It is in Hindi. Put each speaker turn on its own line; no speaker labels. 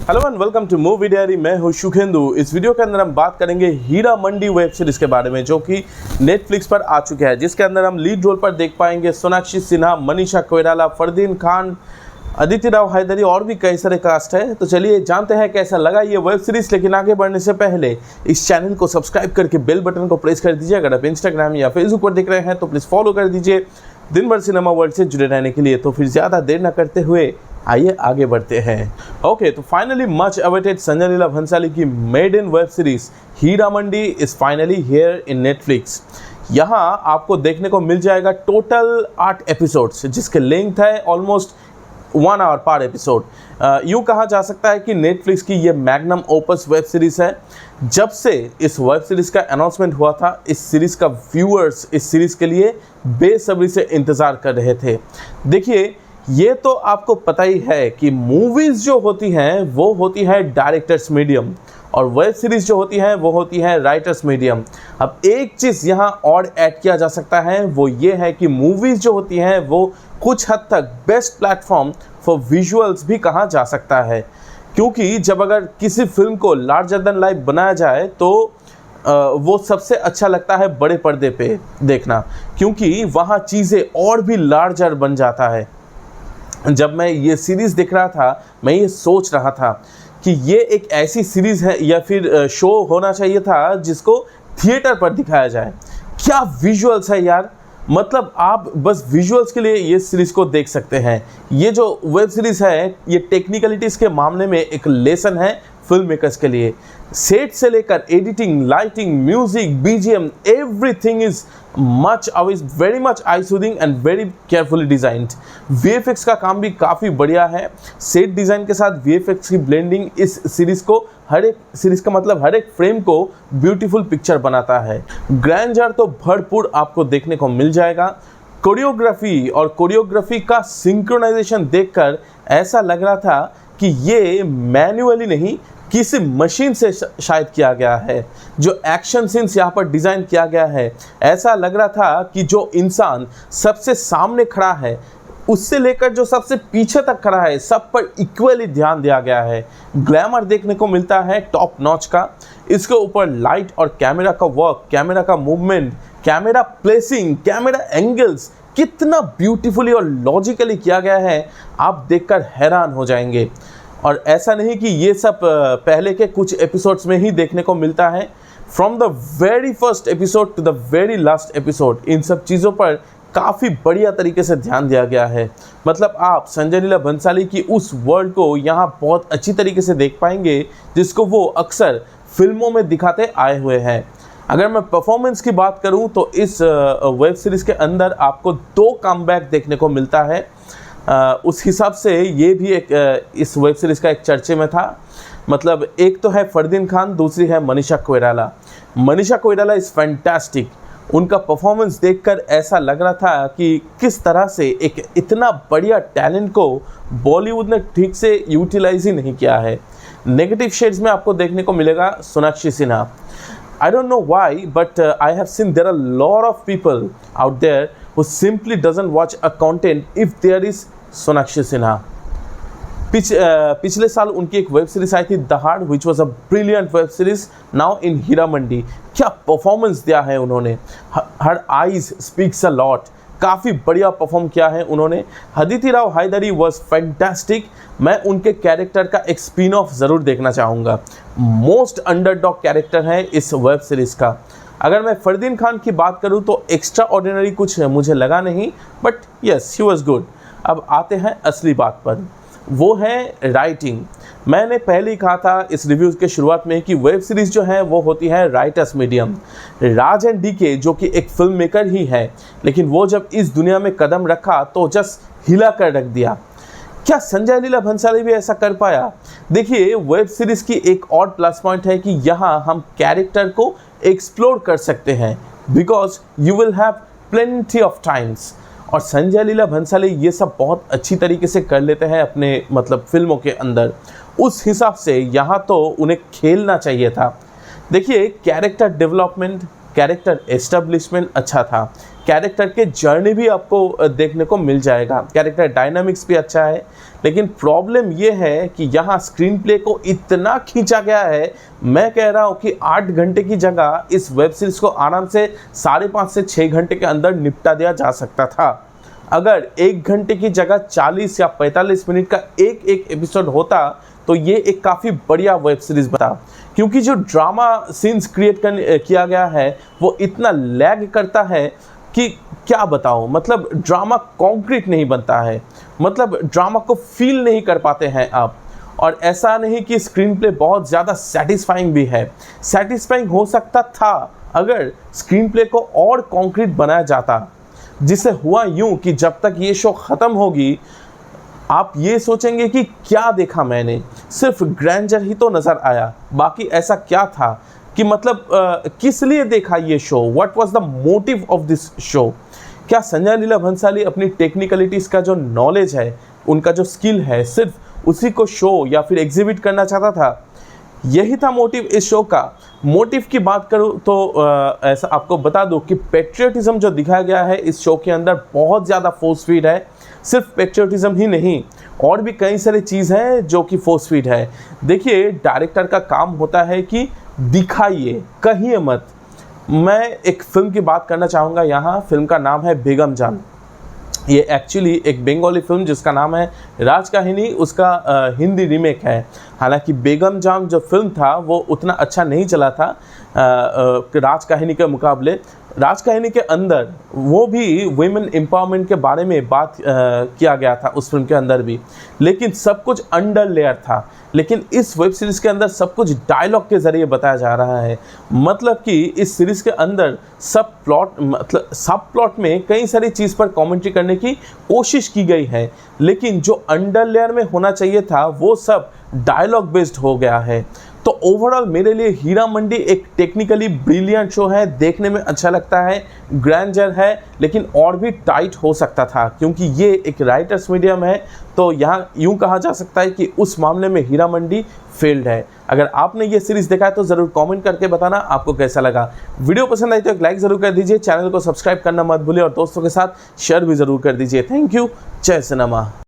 Hello and welcome to movie diary. मैं हूं शुखेंदु। इस वीडियो के अंदर हम बात करेंगे हीरा मंडी वेब सीरीज के बारे में, जो कि नेटफ्लिक्स पर आ चुका है, जिसके अंदर हम लीड रोल पर देख पाएंगे सोनाक्षी सिन्हा, मनीषा कोइराला, फरदीन खान, अदिति राव हैदरी और भी कई सारे कास्ट है। तो चलिए जानते हैं कैसा लगा ये वेब सीरीज। लेकिन आगे बढ़ने से पहले इस चैनल को सब्सक्राइब करके बेल बटन को प्रेस कर दीजिए। अगर आप इंस्टाग्राम या फेसबुक पर देख रहे हैं तो प्लीज़ फॉलो कर दीजिए दिन भर सिनेमा वर्ल्ड से जुड़े रहने के लिए। तो फिर ज़्यादा देर न करते हुए आइए आगे बढ़ते हैं। ओके, तो finally much awaited Sanjay Leela Bhansali की maiden web series Heera Mandi is finally here in Netflix. यहाँ आपको देखने को मिल जाएगा टोटल 8 एपिसोड्स, जिसके लेंथ है ऑलमोस्ट 1 आवर पर एपिसोड। यूँ कहा जा सकता है कि नेटफ्लिक्स की ये मैग्नम ओपस वेब सीरीज़ है। जब से इस वेब सीरीज़ का अनाउंसमेंट हुआ था, इस सीरीज़ का व्यूअर्स इस सीरीज़ के लिए बेसब्री से इंतज़ार कर रहे थे। देखिए, ये तो आपको पता ही है कि मूवीज़ जो होती हैं वो होती है डायरेक्टर्स मीडियम, और वेब सीरीज़ जो होती है वो होती है राइटर्स मीडियम। अब एक चीज़ यहाँ और ऐड किया जा सकता है, वो ये है कि मूवीज़ जो होती हैं वो कुछ हद तक बेस्ट प्लेटफॉर्म फॉर विजुअल्स भी कहा जा सकता है, क्योंकि जब अगर किसी फिल्म को लार्जर देन लाइफ बनाया जाए तो वो सबसे अच्छा लगता है बड़े पर्दे पे देखना, क्योंकि वहाँ चीज़ें और भी लार्जर बन जाता है। जब मैं ये सीरीज़ देख रहा था, मैं ये सोच रहा था कि ये एक ऐसी सीरीज़ है या फिर शो होना चाहिए था जिसको थिएटर पर दिखाया जाए। क्या विजुअल्स है यार, मतलब आप बस विजुअल्स के लिए ये सीरीज़ को देख सकते हैं। ये जो वेब सीरीज़ है ये टेक्निकलिटीज़ के मामले में एक लेसन है फिल्म मेकर्स के लिए। सेट से लेकर editing, lighting, music, BGM, everything is very much I soothing and very carefully designed. VFX का काम भी काफ़ी बढ़िया है। सेट डिज़ाइन के साथ वीएफएक्स की ब्लेंडिंग इस सीरीज़ को हर एक फ्रेम को ब्यूटीफुल पिक्चर बनाता है। ग्रैंडर तो भरपूर आपको देखने को मिल जाएगा। कोरियोग्राफी का सिंक्रोनाइजेशन देखकर ऐसा लग रहा था कि ये मैन्युअली नहीं, किसी मशीन से शायद किया गया है। जो एक्शन सीन्स यहाँ पर डिज़ाइन किया गया है, ऐसा लग रहा था कि जो इंसान सबसे सामने खड़ा है उससे लेकर जो सबसे पीछे तक खड़ा है, सब पर इक्वली ध्यान दिया गया है। ग्लैमर देखने को मिलता है टॉप नॉच का। इसके ऊपर लाइट और कैमरा का वर्क, कैमरा का movement, camera placing, camera angles कितना ब्यूटीफुली और लॉजिकली किया गया है, आप देखकर हैरान हो जाएंगे। और ऐसा नहीं कि ये सब पहले के कुछ एपिसोड्स में ही देखने को मिलता है। From the very first episode to the very last episode, इन सब चीज़ों पर काफ़ी बढ़िया तरीके से ध्यान दिया गया है। मतलब आप संजय लीला भंसाली की उस वर्ल्ड को यहाँ बहुत अच्छी तरीके से देख पाएंगे जिसको वो अक्सर फिल्मों में दिखाते आए हुए हैं। अगर मैं परफॉर्मेंस की बात करूं तो इस वेब सीरीज़ के अंदर आपको 2 कमबैक देखने को मिलता है। उस हिसाब से ये भी एक इस वेब सीरीज़ का एक चर्चे में था। मतलब एक तो है फरदीन खान, दूसरी है मनीषा कोइराला। Manisha Koirala is fantastic. उनका परफॉर्मेंस देखकर ऐसा लग रहा था कि किस तरह से एक इतना बढ़िया टैलेंट को बॉलीवुड ने ठीक से यूटिलाइज ही नहीं किया है। नेगेटिव शेड्स में आपको देखने को मिलेगा Sonakshi Sinha. I don't know why, but I have seen there are a lot of people out there who simply doesn't watch a content if there is Sonakshi Sinha. पिछले साल उनकी एक वेब सीरीज आई थी Dahaad, which was a brilliant web series. Now in Heera Mandi क्या परफॉर्मेंस दिया है उन्होंने। Her eyes speaks a lot, काफ़ी बढ़िया परफॉर्म किया है उन्होंने। Aditi Rao Hydari was fantastic. मैं उनके कैरेक्टर का एक स्पिन ऑफ ज़रूर देखना चाहूँगा। मोस्ट अंडरडॉग कैरेक्टर है इस वेब सीरीज़ का। अगर मैं फरदीन खान की बात करूँ तो एक्स्ट्रा ऑर्डिनरी कुछ मुझे लगा नहीं, but yes he was good. अब आते हैं असली बात पर, वो है राइटिंग। मैंने पहले ही कहा था इस रिव्यू के शुरुआत में कि वेब सीरीज़ जो है वो होती है writers medium. Raj and DK जो कि एक फिल्म मेकर ही है, लेकिन वो जब इस दुनिया में कदम रखा तो जस्ट हिला कर रख दिया। क्या संजय लीला भंसाली भी ऐसा कर पाया? देखिए, वेब सीरीज़ की एक और प्लस पॉइंट है कि यहाँ हम कैरेक्टर को एक्सप्लोर कर सकते हैं, because you will have plenty of times. और संजय लीला भंसाली ये सब बहुत अच्छी तरीके से कर लेते हैं अपने फिल्मों के अंदर। उस हिसाब से यहाँ तो उन्हें खेलना चाहिए था। देखिए, कैरेक्टर डेवलपमेंट, कैरेक्टर एस्टेब्लिशमेंट अच्छा था, कैरेक्टर के जर्नी भी आपको देखने को मिल जाएगा, कैरेक्टर डायनामिक्स भी अच्छा है। लेकिन प्रॉब्लम ये है कि यहाँ स्क्रीन प्ले को इतना खींचा गया है, मैं कह रहा हूँ कि 8 घंटे की जगह इस वेब सीरीज़ को आराम से 5.5 से 6 घंटे के अंदर निपटा दिया जा सकता था। अगर 1 घंटे की जगह 40 या 45 मिनट का एक एक एपिसोड होता तो ये एक काफ़ी बढ़िया वेब सीरीज़ बता, क्योंकि जो ड्रामा सीन्स क्रिएट किया गया है वो इतना लैग करता है कि क्या बताऊं, मतलब ड्रामा कॉन्क्रीट नहीं बनता है, मतलब ड्रामा को फील नहीं कर पाते हैं आप। और ऐसा नहीं कि स्क्रीन प्ले बहुत ज़्यादा सेटिस्फाइंग भी है, सेटिस्फाइंग हो सकता था अगर स्क्रीन प्ले को और कॉन्क्रीट बनाया जाता, जिससे हुआ यूं कि जब तक ये शो ख़त्म होगी आप ये सोचेंगे कि क्या देखा मैंने, सिर्फ ग्रैंडर ही तो नज़र आया, बाकी ऐसा क्या था कि मतलब किस लिए देखा ये show, what was the motive of this show. क्या संजय लीला भंसाली अपनी टेक्निकलिटीज़ का जो नॉलेज है, उनका जो स्किल है, सिर्फ उसी को शो या फिर एग्जिबिट करना चाहता था? यही था मोटिव इस शो का। मोटिव की बात करूँ तो ऐसा आपको बता दूँ कि पेट्रियटिज़म जो दिखाया गया है इस शो के अंदर बहुत ज़्यादा फोर्स फीड है। सिर्फ पेट्रियटिज़म ही नहीं, और भी कई सारी चीज़ हैं जो कि फोर्स फीड है। देखिए, डायरेक्टर का काम होता है कि दिखाइए, कहिए मत। मैं एक फ़िल्म की बात करना चाहूँगा यहाँ। फ़िल्म का नाम है बेगम जान। ये एक्चुअली एक बंगाली फिल्म जिसका नाम है राजकाहिनी, उसका हिंदी रीमेक है। हालांकि बेगम जान जो फिल्म था वो उतना अच्छा नहीं चला था राजकाहिनी के मुकाबले। राजकाहिनी के अंदर वो भी वुमेन एम्पावरमेंट के बारे में बात किया गया था उस फिल्म के अंदर भी, लेकिन सब कुछ अंडर लेयर था। लेकिन इस वेब सीरीज़ के अंदर सब कुछ डायलॉग के ज़रिए बताया जा रहा है। मतलब कि इस सीरीज़ के अंदर सब प्लॉट में कई सारी चीज़ पर कमेंट्री करने की कोशिश की गई है, लेकिन जो अंडर लेयर में होना चाहिए था वो सब डायलॉग बेस्ड हो गया है। तो ओवरऑल मेरे लिए हीरा मंडी एक टेक्निकली ब्रिलियंट शो है, देखने में अच्छा लगता है, ग्रैंडर है, लेकिन और भी टाइट हो सकता था क्योंकि ये एक राइटर्स मीडियम है। तो यहाँ यूँ कहा जा सकता है कि उस मामले में हीरा मंडी फेल्ड है। अगर आपने ये सीरीज़ देखा है तो ज़रूर कमेंट करके बताना आपको कैसा लगा। वीडियो पसंद आई तो एक लाइक ज़रूर कर दीजिए, चैनल को सब्सक्राइब करना मत भूलिए और दोस्तों के साथ शेयर भी ज़रूर कर दीजिए। Thank you. जय सिनेमा।